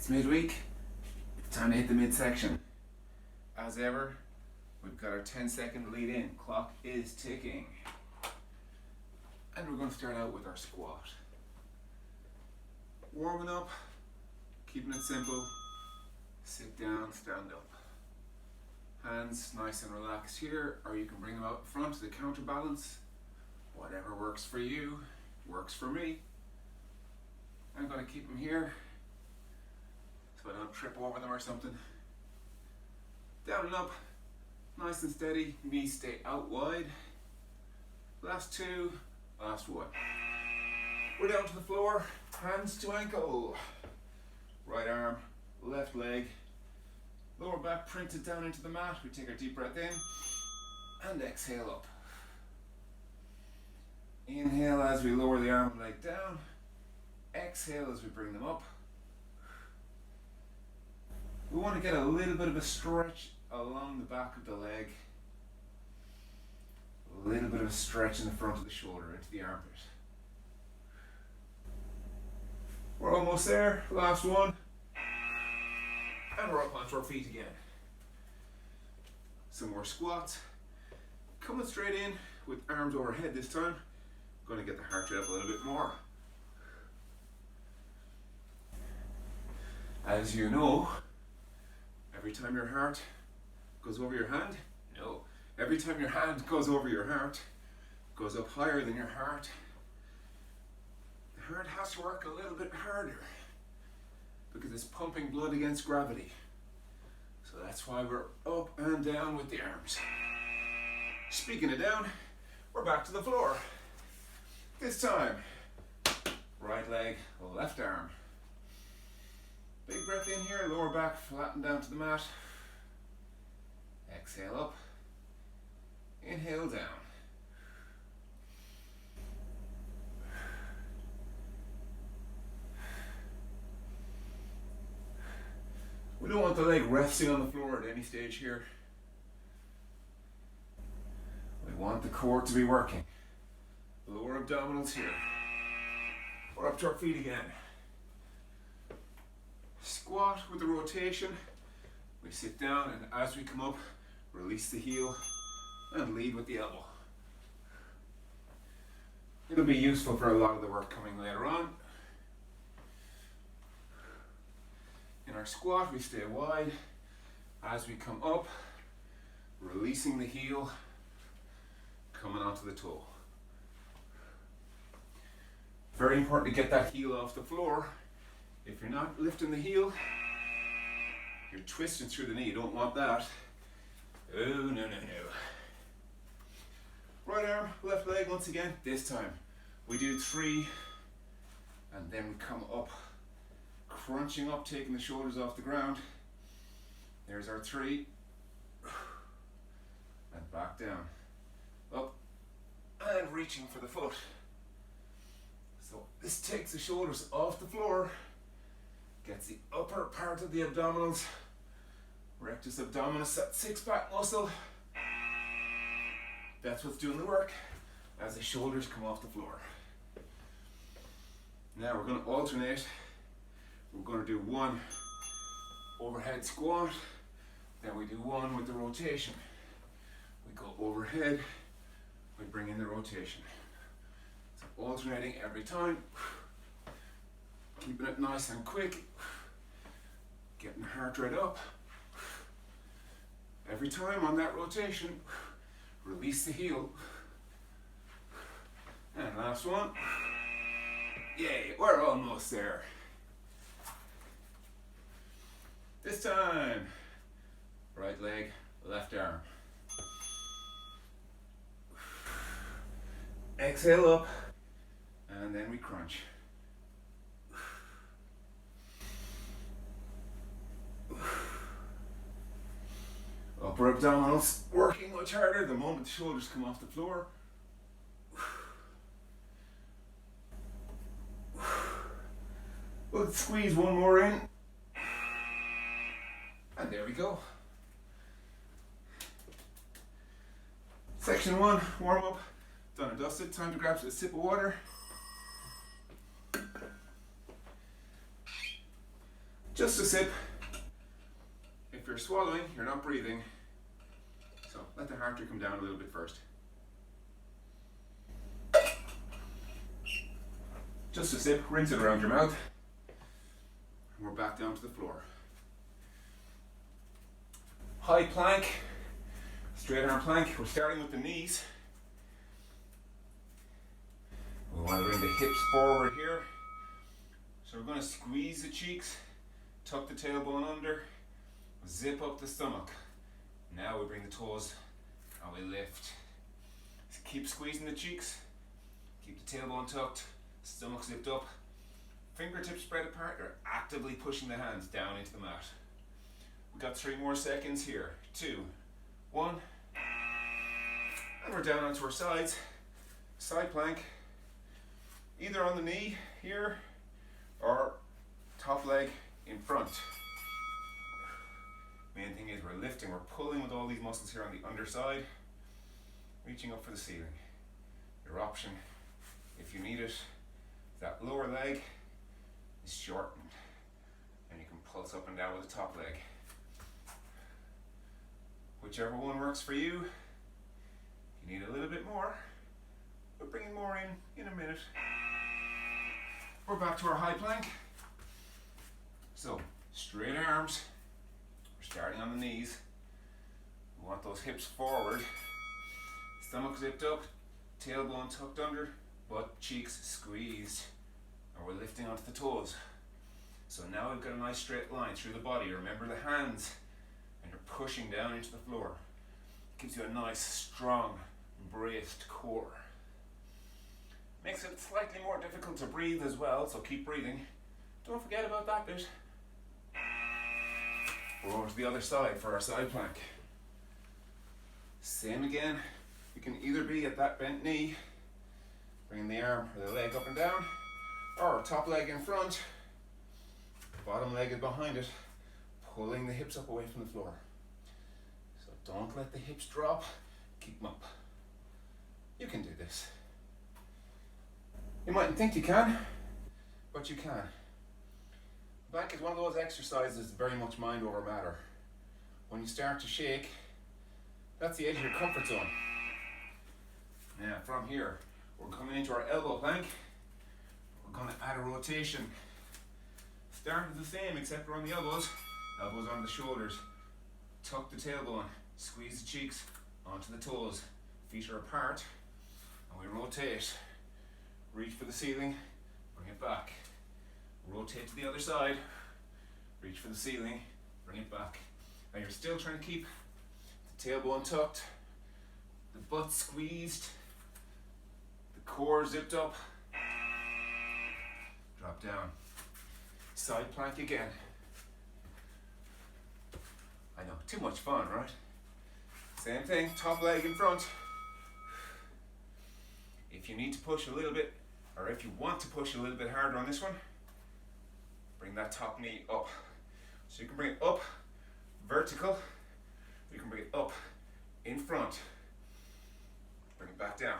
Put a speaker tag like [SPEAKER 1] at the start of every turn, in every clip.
[SPEAKER 1] It's midweek, time to hit the midsection. As ever, we've got our 10-second lead in. Clock is ticking. And we're going to start out with our squat. Warming up, keeping it simple. Sit down, stand up. Hands nice and relaxed here, or you can bring them out in front to the counterbalance. Whatever works for you, works for me. I'm going to keep them here so I don't trip over them or something. Down and up, nice and steady. Knees stay out wide. Last two, last one. We're down to the floor, hands to ankle. Right arm, left leg. Lower back printed down into the mat. We take our deep breath in and exhale up. Inhale as we lower the arm and leg down. Exhale as we bring them up. We want to get a little bit of a stretch along the back of the leg. A little bit of a stretch in the front of the shoulder into the armpit. We're almost there. Last one. And we're up onto our feet again. Some more squats. Coming straight in with arms overhead this time. Going to get the heart rate up a little bit more. As you know, every time your heart goes over your hand, every time your hand goes over your heart, goes up higher than your heart, the heart has to work a little bit harder because it's pumping blood against gravity. So that's why we're up and down with the arms. Speaking of down, we're back to the floor. This time, right leg, left arm. Big breath in here, lower back, flatten down to the mat. Exhale up. Inhale down. We don't want the leg resting on the floor at any stage here. We want the core to be working. Lower abdominals here. We're up to our feet again. Squat with the rotation. We sit down and as we come up, release the heel and lead with the elbow. It'll be useful for a lot of the work coming later on. In our squat, we stay wide. As we come up, releasing the heel, coming onto the toe. Very important to get that heel off the floor. If you're not lifting the heel, you're twisting through the knee. You don't want that. Oh, no. Right arm, left leg once again. This time we do 3 and then we come up, crunching up, taking the shoulders off the ground. There's our 3 and back down. Up and reaching for the foot. So this takes the shoulders off the floor, gets the upper part of the abdominals, rectus abdominis, that 6-pack muscle. That's what's doing the work as the shoulders come off the floor. Now we're going to alternate. We're going to do 1 overhead squat, then we do 1 with the rotation. We go overhead, we bring in the rotation. So alternating every time. Keeping it nice and quick. Getting the heart rate up. Every time on that rotation, release the heel. And last one. Yay, we're almost there. This time, right leg, left arm. Exhale up, and then we crunch. Upper abdominals working much harder the moment the shoulders come off the floor. Let's squeeze 1 more in. And there we go. Section 1, warm up, done and dusted. Time to grab a sip of water. Just a sip. If you're swallowing, you're not breathing. So let the heart rate come down a little bit first. Just a sip, rinse it around your mouth. And we're back down to the floor. High plank, straight arm plank. We're starting with the knees. We want to bring the hips forward here. So we're going to squeeze the cheeks, tuck the tailbone under, zip up the stomach. Now we bring the toes and we lift. So keep squeezing the cheeks, keep the tailbone tucked, stomach zipped up, fingertips spread apart. You're actively pushing the hands down into the mat. We've got 3 more seconds here. 2, 1, and we're down onto our sides. Side plank, either on the knee here or top leg in front. Main thing is we're lifting, we're pulling with all these muscles here on the underside, reaching up for the ceiling. Your option, if you need it, that lower leg is shortened and you can pulse up and down with the top leg. Whichever one works for you. If you need a little bit more, we're bringing more in a minute. We're back to our high plank. So, straight arms. We're starting on the knees. We want those hips forward. Stomach zipped up, tailbone tucked under, butt cheeks squeezed. And we're lifting onto the toes. So now we've got a nice straight line through the body. Remember the hands, and you're pushing down into the floor. It gives you a nice, strong, braced core. Makes it slightly more difficult to breathe as well, so keep breathing. Don't forget about that bit. We're over to the other side for our side plank. Same again. You can either be at that bent knee, bringing the arm or the leg up and down, or top leg in front, bottom leg is behind it, pulling the hips up away from the floor. So don't let the hips drop, keep them up. You can do this. You mightn't think you can, but you can. Plank is one of those exercises very much mind over matter. When you start to shake, that's the edge of your comfort zone. Now from here, we're coming into our elbow plank. We're going to add a rotation. Start is the same except we're on the elbows. Elbows on the shoulders. Tuck the tailbone, squeeze the cheeks onto the toes. Feet are apart, and we rotate. Reach for the ceiling, bring it back. Rotate to the other side, reach for the ceiling, bring it back. Now you're still trying to keep the tailbone tucked, the butt squeezed, the core zipped up. Drop down. Side plank again. I know, too much fun, right? Same thing, top leg in front. If you need to push a little bit, or if you want to push a little bit harder on this one, bring that top knee up. So you can bring it up, vertical, you can bring it up, in front, bring it back down.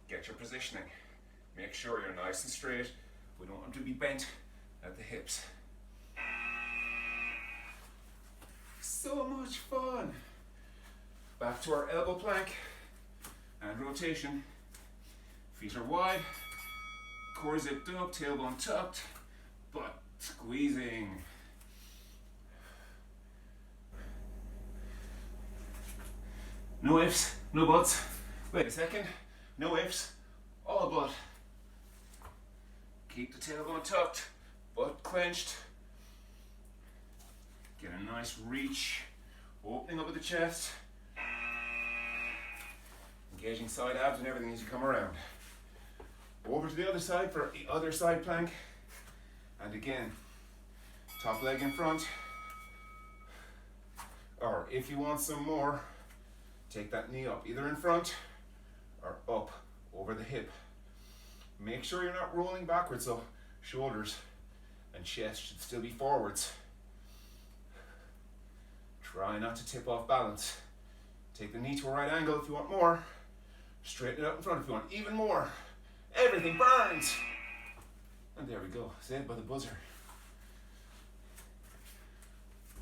[SPEAKER 1] Get your positioning. Make sure you're nice and straight. We don't want to be bent at the hips. So much fun. Back to our elbow plank and rotation. Feet are wide, core zipped up, tailbone tucked, butt squeezing. No ifs, no buts. Wait a second. No ifs, all butt. Keep the tailbone tucked, butt clenched. Get a nice reach, opening up of the chest. Engaging side abs and everything as you come around. Over to the other side for the other side plank. And again, top leg in front. Or if you want some more, take that knee up, either in front or up over the hip. Make sure you're not rolling backwards, so shoulders and chest should still be forwards. Try not to tip off balance. Take the knee to a right angle if you want more. Straighten it out in front if you want even more. Everything burns. And there we go, saved by the buzzer.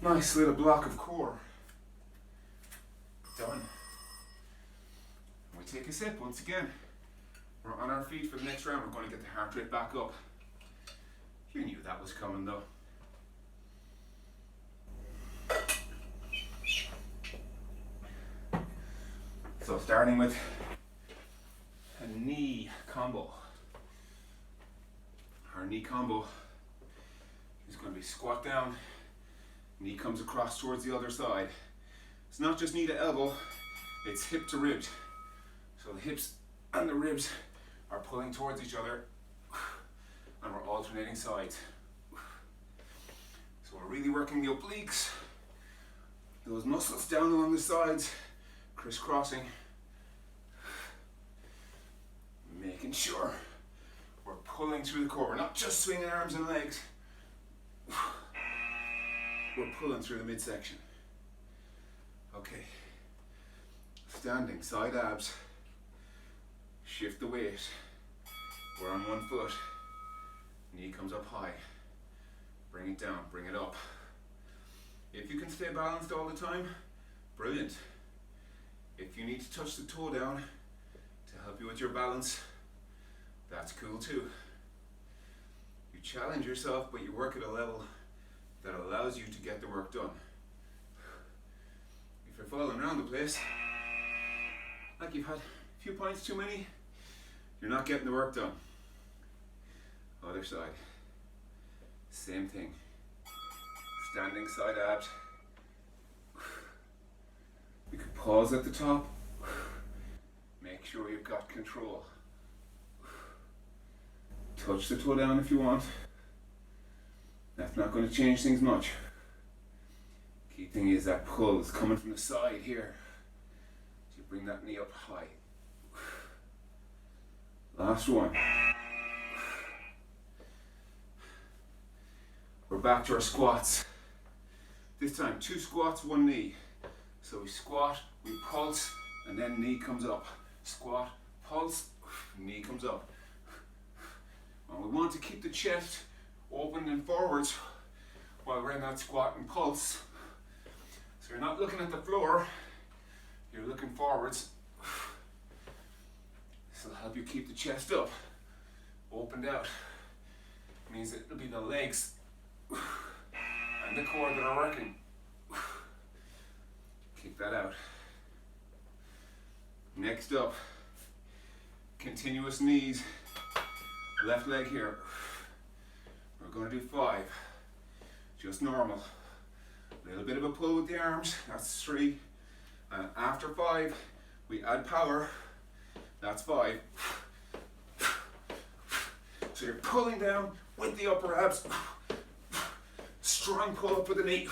[SPEAKER 1] Nice little block of core. Done. We take a sip once again. We're on our feet for the next round. We're going to get the heart rate back up. You knew that was coming though. So starting with a knee combo. Our knee combo is going to be squat down, knee comes across towards the other side. It's not just knee to elbow, it's hip to ribs. So the hips and the ribs are pulling towards each other and we're alternating sides. So we're really working the obliques, those muscles down along the sides, crisscrossing, making sure we're pulling through the core. We're not just swinging arms and legs, we're pulling through the midsection. Okay, standing, side abs, shift the weight, we're on one foot, knee comes up high, bring it down, bring it up. If you can stay balanced all the time, brilliant. If you need to touch the toe down to help you with your balance, that's cool too. You challenge yourself, but you work at a level that allows you to get the work done. If you're falling around the place, like you've had a few pints too many, you're not getting the work done. Other side, same thing. Standing side abs. You can pause at the top. Make sure you've got control. Touch the toe down if you want. That's not going to change things much. Key thing is that pull is coming from the side here. So you bring that knee up high. Last one. We're back to our squats. This time 2 squats, 1 knee. So we squat, we pulse, and then knee comes up. Squat, pulse, knee comes up. And we want to keep the chest open and forwards while we're in that squat and pulse. So you're not looking at the floor, you're looking forwards. This will help you keep the chest up, opened out. It means that it'll be the legs and the core that are working. Kick that out. Next up, continuous knees. Left leg here. We're going to do 5. Just normal. A little bit of a pull with the arms. That's 3. And after 5, we add power. That's 5. So you're pulling down with the upper abs. Strong pull up with the knee.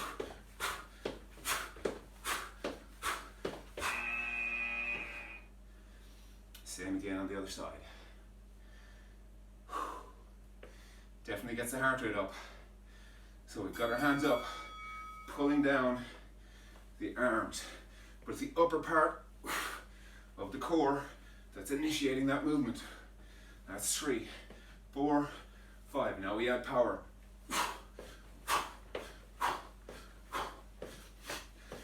[SPEAKER 1] Same again on the other side. Definitely gets the heart rate up. So we've got our hands up, pulling down the arms. But it's the upper part of the core that's initiating that movement. That's 3, 4, 5. Now we add power.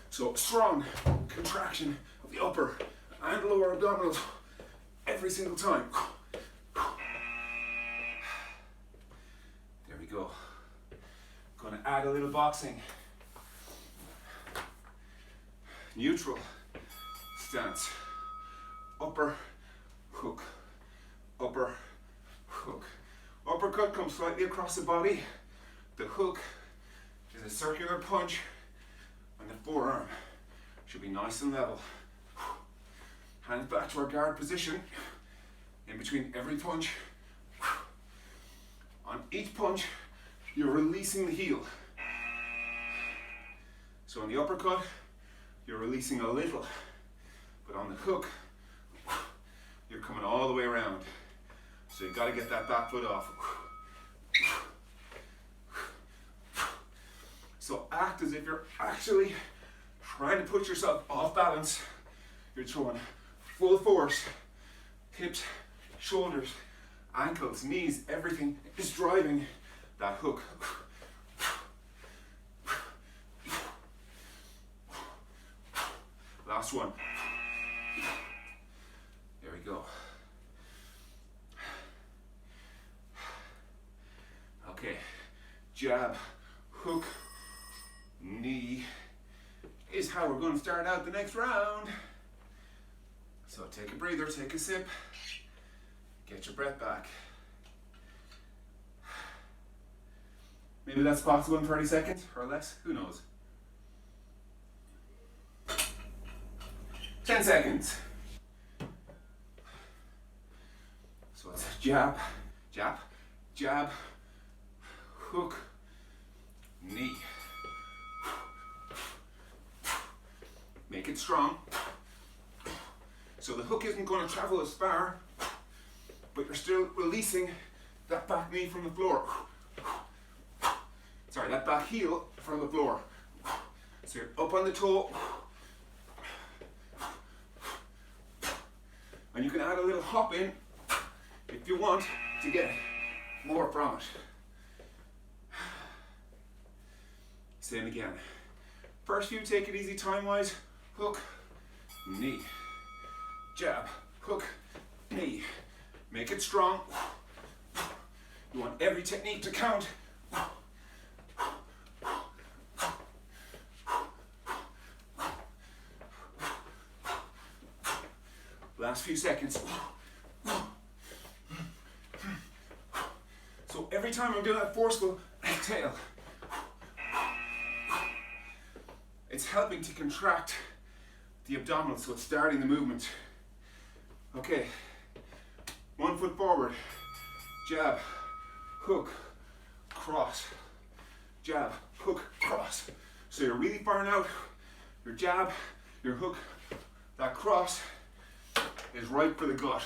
[SPEAKER 1] So strong contraction of the upper and lower abdominals every single time. There we go. Gonna add a little boxing. Neutral stance. Upper hook. Upper hook. Uppercut comes slightly across the body. The hook is a circular punch, and the forearm should be nice and level. Hands back to our guard position. In between every punch. On each punch, you're releasing the heel. So on the uppercut, you're releasing a little, but on the hook, you're coming all the way around. So you've got to get that back foot off. So act as if you're actually trying to put yourself off balance. You're throwing full force, hips, shoulders, ankles, knees, everything is driving that hook. Last one. There we go. Okay, jab, hook, knee is how we're going to start out the next round. So take a breather, take a sip, get your breath back. Maybe that's possible in 30 seconds or less, who knows. 10 seconds. So it's jab, jab, jab, hook, knee. Make it strong. So the hook isn't going to travel as far, but you're still releasing that back knee from the floor. Sorry, that back heel from the floor. So you're up on the toe. And you can add a little hop in if you want to get more from it. Same again. First few, take it easy time-wise. Hook, knee, jab, hook, knee. Make it strong. You want every technique to count. Last few seconds. So every time I'm doing that forceful exhale, it's helping to contract the abdominals, so it's starting the movement. Okay, 1 foot forward, jab, hook, cross, jab, hook, cross. So you're really firing out your jab, your hook, that cross is right for the gut.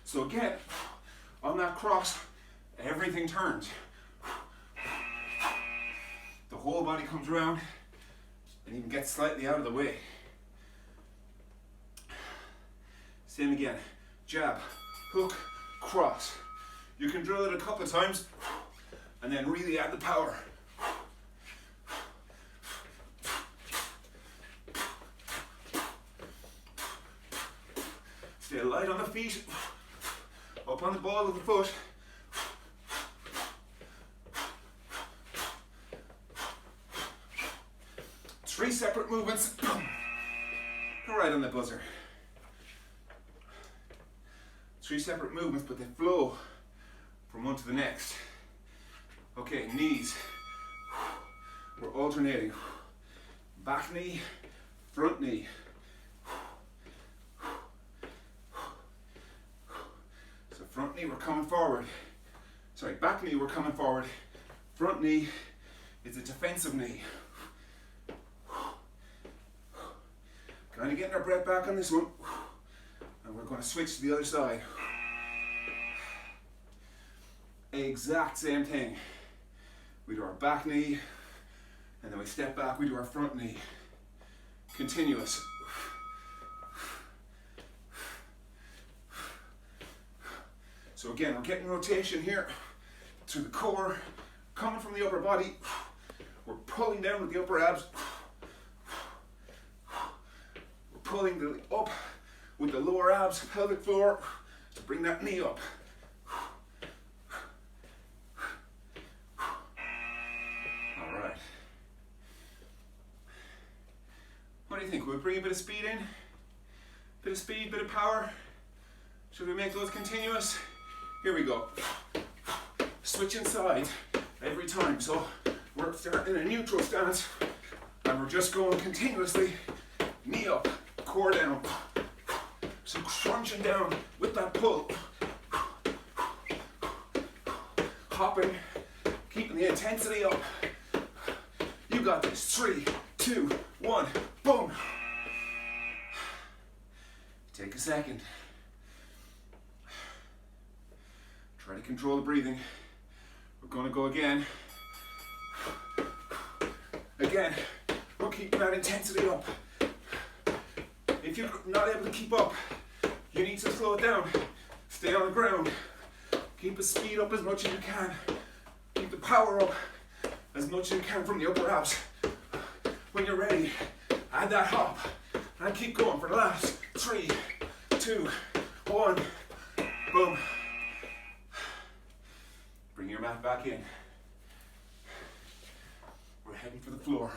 [SPEAKER 1] So again, on that cross, everything turns. The whole body comes around and even gets slightly out of the way. Same again, jab, hook, cross. You can drill it a couple of times and then really add the power. Stay light on the feet, up on the ball of the foot. Three separate movements, right on the buzzer. 3 separate movements, but they flow from one to the next. Okay, knees. We're alternating. Back knee, front knee. So front knee, we're coming forward. Sorry, back knee, we're coming forward. Front knee is a defensive knee. Kind of getting our breath back on this one. And we're going to switch to the other side. Exact same thing. We do our back knee, and then we step back, we do our front knee. Continuous. So again, we're getting rotation here through the core, coming from the upper body. We're pulling down with the upper abs. We're pulling up with the lower abs, pelvic floor, to bring that knee up. All right. What do you think? Will we bring a bit of speed in? Bit of speed, bit of power? Should we make those continuous? Here we go. Switching sides every time. So we're starting in a neutral stance and we're just going continuously, knee up, core down. So crunching down with that pull. Hopping, keeping the intensity up. You got this. 3, 2, 1, boom. Take a second. Try to control the breathing. We're going to go again. Again, we're keeping that intensity up. If you're not able to keep up, you need to slow it down. Stay on the ground. Keep the speed up as much as you can. Keep the power up as much as you can from the upper abs. When you're ready, add that hop and keep going for the last 3, 2, 1. Boom. Bring your mat back in. We're heading for the floor.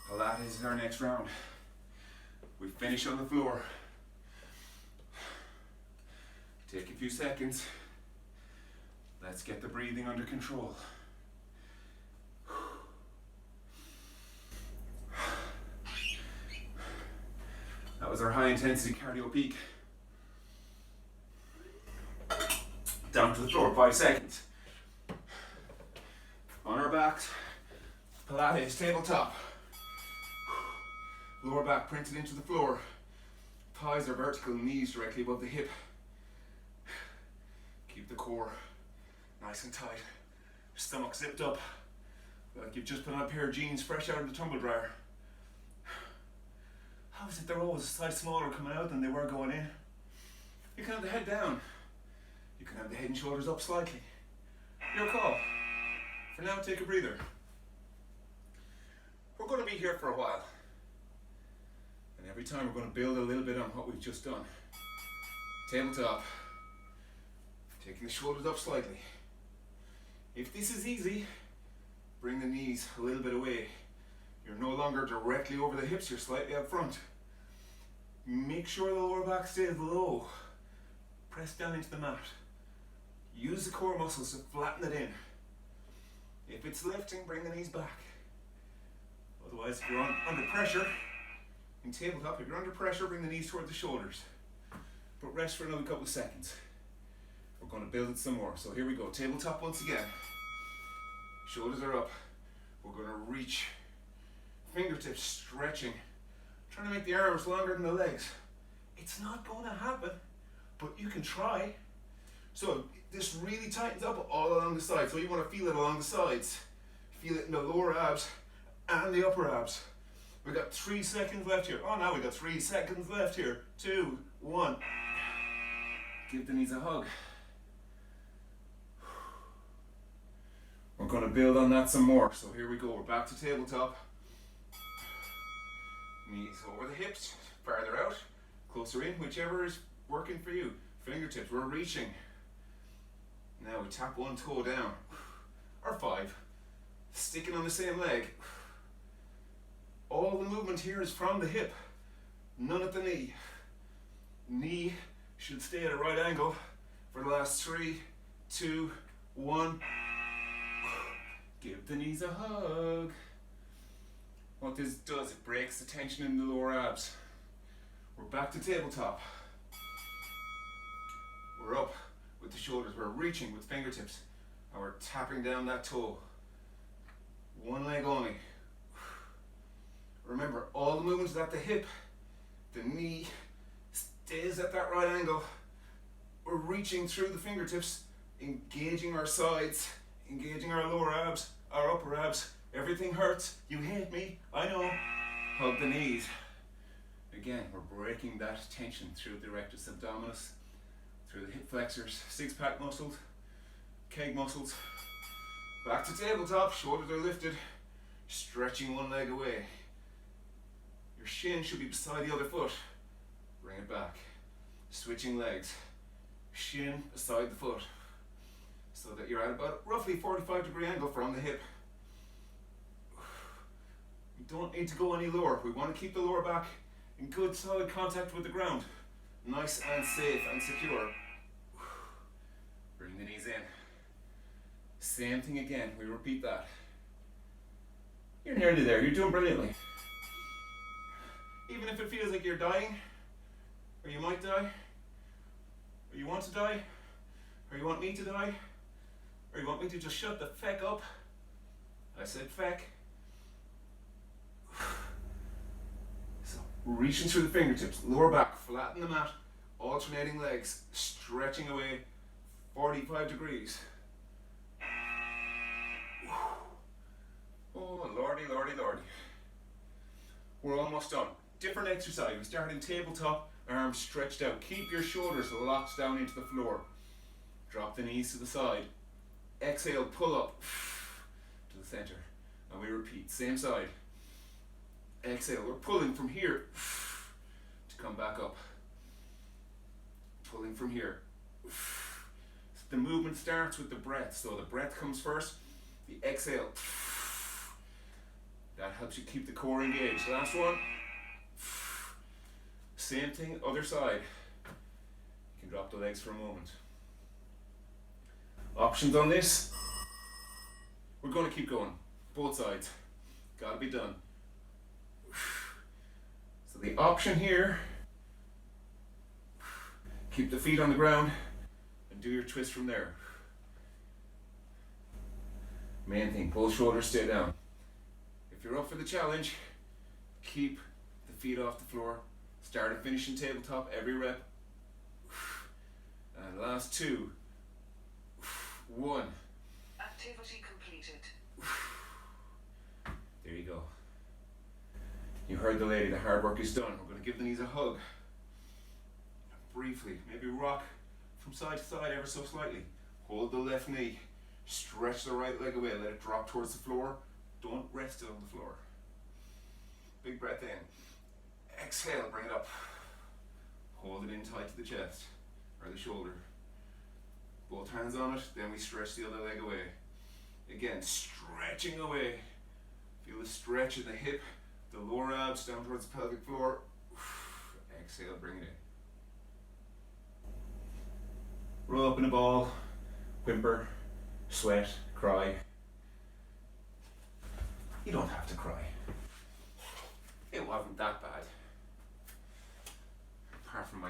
[SPEAKER 1] Pilates is our next round. We finish on the floor. Take a few seconds. Let's get the breathing under control. That was our high intensity cardio peak. Down to the floor, 5 seconds. On our backs, Pilates tabletop. Lower back printed into the floor. Thighs are vertical, knees directly above the hip. Keep the core nice and tight. Stomach zipped up, like you've just put on a pair of jeans fresh out of the tumble dryer. How is it they're always a size smaller coming out than they were going in? You can have the head down. You can have the head and shoulders up slightly. Your call. For now, take a breather. We're going to be here for a while. And every time we're going to build a little bit on what we've just done. Tabletop. Taking the shoulders up slightly. If this is easy, bring the knees a little bit away. You're no longer directly over the hips, you're slightly up front. Make sure the lower back stays low. Press down into the mat. Use the core muscles to flatten it in. If it's lifting, bring the knees back. Otherwise, if you're under pressure, in tabletop, if you're under pressure, bring the knees towards the shoulders. But rest for another couple of seconds. We're going to build it some more. So here we go. Tabletop once again. Shoulders are up. We're going to reach. Fingertips stretching. Trying to make the arms longer than the legs. It's not going to happen, but you can try. So this really tightens up all along the sides. So you want to feel it along the sides. Feel it in the lower abs and the upper abs. We've got 3 seconds left here. Oh, now we've got 3 seconds left here. 2, 1. Give the knees a hug. We're going to build on that some more. So here we go. We're back to tabletop. Knees over the hips, farther out, closer in, whichever is working for you. Fingertips, we're reaching. Now we tap one toe down, or 5. Sticking on the same leg. All the movement here is from the hip, none at the knee. Knee should stay at a right angle for the last 3, 2, 1. Give the knees a hug. What this does, it breaks the tension in the lower abs. We're back to tabletop. We're up with the shoulders, we're reaching with fingertips, and we're tapping down that toe. One leg only. Remember, all the movement is at the hip. The knee stays at that right angle. We're reaching through the fingertips, engaging our sides, engaging our lower abs, our upper abs. Everything hurts. You hate me. I know. Hug the knees. Again, we're breaking that tension through the rectus abdominis, through the hip flexors, 6-pack muscles, keg muscles. Back to tabletop. Shoulders are lifted. Stretching one leg away. Your shin should be beside the other foot. Bring it back. Switching legs. Shin beside the foot. So that you're at about roughly 45-degree angle from the hip. We don't need to go any lower. We want to keep the lower back in good solid contact with the ground. Nice and safe and secure. Bring the knees in. Same thing again. We repeat that. You're nearly there. You're doing brilliantly. Even if it feels like you're dying, or you might die, or you want to die, or you want me to die, or you want me to just shut the feck up. I said feck. So, reaching through the fingertips, lower back, flatten the mat, alternating legs, stretching away 45 degrees. Oh, lordy, lordy, lordy. We're almost done. Different exercise. We start in tabletop, arms stretched out. Keep your shoulders locked down into the floor. Drop the knees to the side. Exhale, pull up to the center. And we repeat, same side. Exhale, we're pulling from here to come back up. Pulling from here. The movement starts with the breath, so the breath comes first, the exhale. That helps you keep the core engaged. Last one. Same thing, other side. You can drop the legs for a moment. Options on this. We're going to keep going. Both sides. Gotta be done. So the option here, keep the feet on the ground and do your twist from there. Main thing, both shoulders stay down. If you're up for the challenge, keep the feet off the floor. Start and finish in tabletop every rep. And last two. 1.
[SPEAKER 2] Activity completed.
[SPEAKER 1] There you go. You heard the lady, the hard work is done. We're going to give the knees a hug. Briefly, maybe rock from side to side ever so slightly. Hold the left knee. Stretch the right leg away. Let it drop towards the floor. Don't rest it on the floor. Big breath in. Exhale, bring it up. Hold it in tight to the chest or the shoulder. Both hands on it, then we stretch the other leg away. Again, stretching away. Feel the stretch in the hip, the lower abs down towards the pelvic floor. Exhale, bring it in. Roll up in a ball, whimper, sweat, cry. You don't have to cry. It wasn't that bad. Apart from my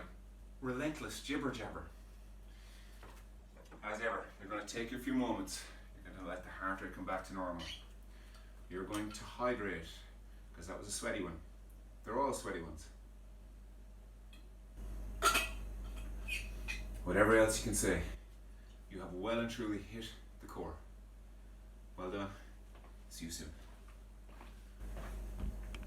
[SPEAKER 1] relentless jibber jabber. As ever, you're going to take a few moments. You're going to let the heart rate come back to normal. You're going to hydrate, because that was a sweaty one. They're all sweaty ones. Whatever else you can say, you have well and truly hit the core. Well done. See you soon.